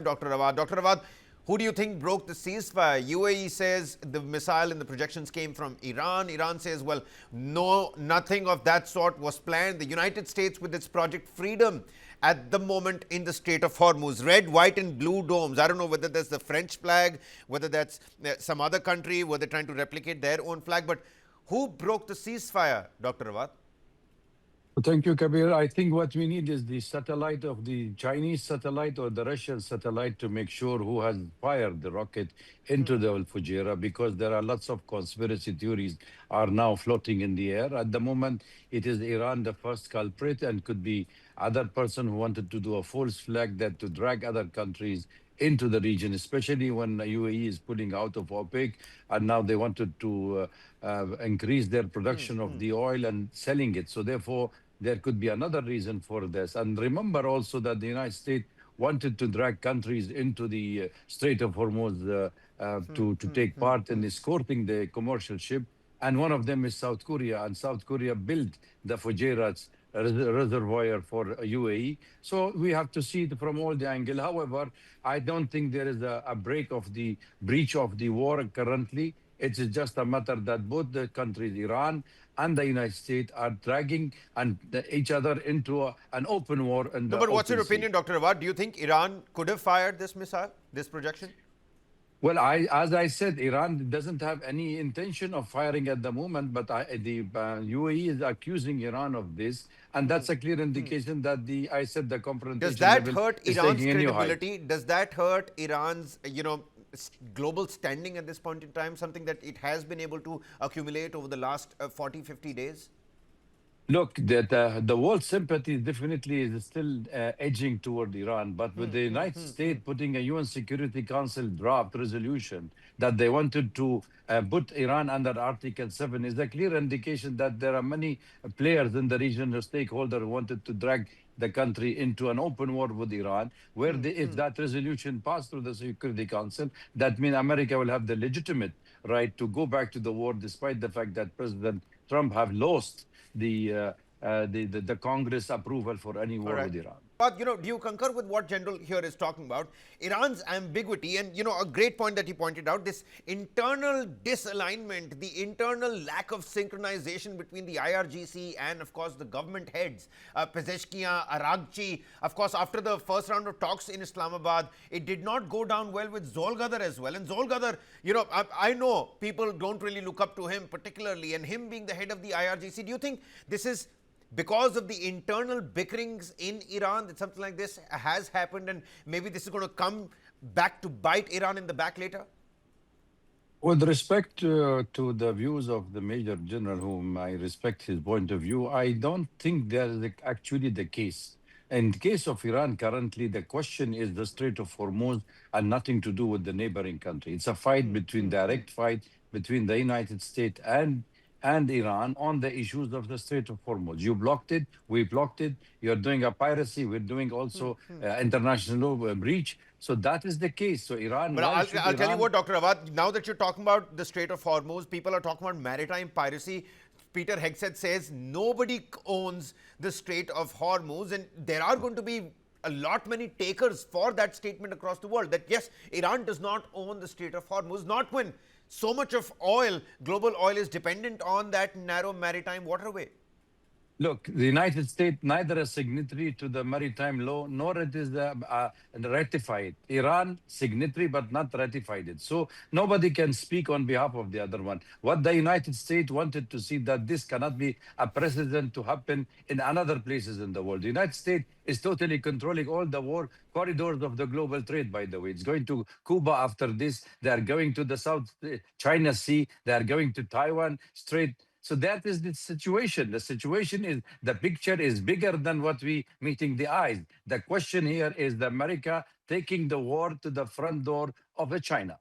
Dr. Rawat. Dr. Rawat, who do you think broke the ceasefire? UAE says the missile and the projections came from Iran. Iran says, well, no, nothing of that sort was planned. The United States with its Project Freedom at the moment in the Strait of Hormuz. Red, white and blue domes. I don't know whether that's the French flag, whether that's some other country, whether they're trying to replicate their own flag. But who broke the ceasefire, Dr. Rawat? Thank you, Kabir. I think what we need is the satellite of the Chinese satellite or the Russian satellite to make sure who has fired the rocket into the Al Fujairah, because there are lots of conspiracy theories are now floating in the air. At the moment, it is Iran the first culprit, and could be other person who wanted to do a false flag that to drag other countries into the region, especially when UAE is pulling out of OPEC, and now they wanted to increase their production of the oil and selling it. So therefore, there could be another reason for this. And remember also that the United States wanted to drag countries into the Strait of Hormuz to take part in escorting the commercial ship. And one of them is South Korea. And South Korea built the Fujairah's reservoir for UAE. So we have to see it from all the angle. However, I don't think there is a break of the breach of the war currently. It's just a matter that both the countries, Iran and the United States, are dragging each other into an open war. No, but what's your opinion, Dr. Rawat? Do you think Iran could have fired this missile, this projection? Well, as I said, Iran doesn't have any intention of firing at the moment, but the UAE is accusing Iran of this, and that's a clear indication that the confrontation. Does that hurt Iran's credibility? Does that hurt Iran's, global standing at this point in time, something that it has been able to accumulate over the last 40, 50 days? Look, the world sympathy definitely is still edging toward Iran, but with the United States putting a UN Security Council draft resolution that they wanted to put Iran under Article 7 is a clear indication that there are many players in the region, or stakeholders, who wanted to drag the country into an open war with Iran, where if that resolution passed through the Security Council, that means America will have the legitimate right to go back to the war, despite the fact that President Trump have lost the Congress approval for any war with Iran. But, do you concur with what General here is talking about? Iran's ambiguity and, a great point that he pointed out, this internal disalignment, the internal lack of synchronization between the IRGC and, of course, the government heads, Pezeshkian, Aragchi. Of course, after the first round of talks in Islamabad, it did not go down well with Zolgadar as well. And Zolgadar, I know people don't really look up to him particularly, and him being the head of the IRGC. Do you think this is because of the internal bickerings in Iran that something like this has happened, and maybe this is going to come back to bite Iran in the back later? With respect to the views of the Major General, whom I respect his point of view, I don't think that is actually the case. In the case of Iran currently, the question is the Strait of Hormuz and nothing to do with the neighboring country. It's a fight direct fight between the United States and Iran on the issues of the Strait of Hormuz. You blocked it, we blocked it. You're doing a piracy, we're doing also international law breach. So that is the case. So Iran. But I'll tell you what, Dr. Rawat, now that you're talking about the Strait of Hormuz, people are talking about maritime piracy. Peter Hegseth says nobody owns the Strait of Hormuz, and there are going to be a lot many takers for that statement across the world, that yes, Iran does not own the Strait of Hormuz, not when so much of oil, global oil, is dependent on that narrow maritime waterway. Look, the United States neither a signatory to the maritime law nor it is ratified. Iran signatory but not ratified it. So nobody can speak on behalf of the other one. What the United States wanted to see that this cannot be a precedent to happen in other places in the world. The United States is totally controlling all the war corridors of the global trade, by the way. It's going to Cuba after this. They are going to the South China Sea. They are going to Taiwan Strait. So that is the situation. The situation is, the picture is bigger than what we meeting the eyes. The question here is the America taking the war to the front door of China.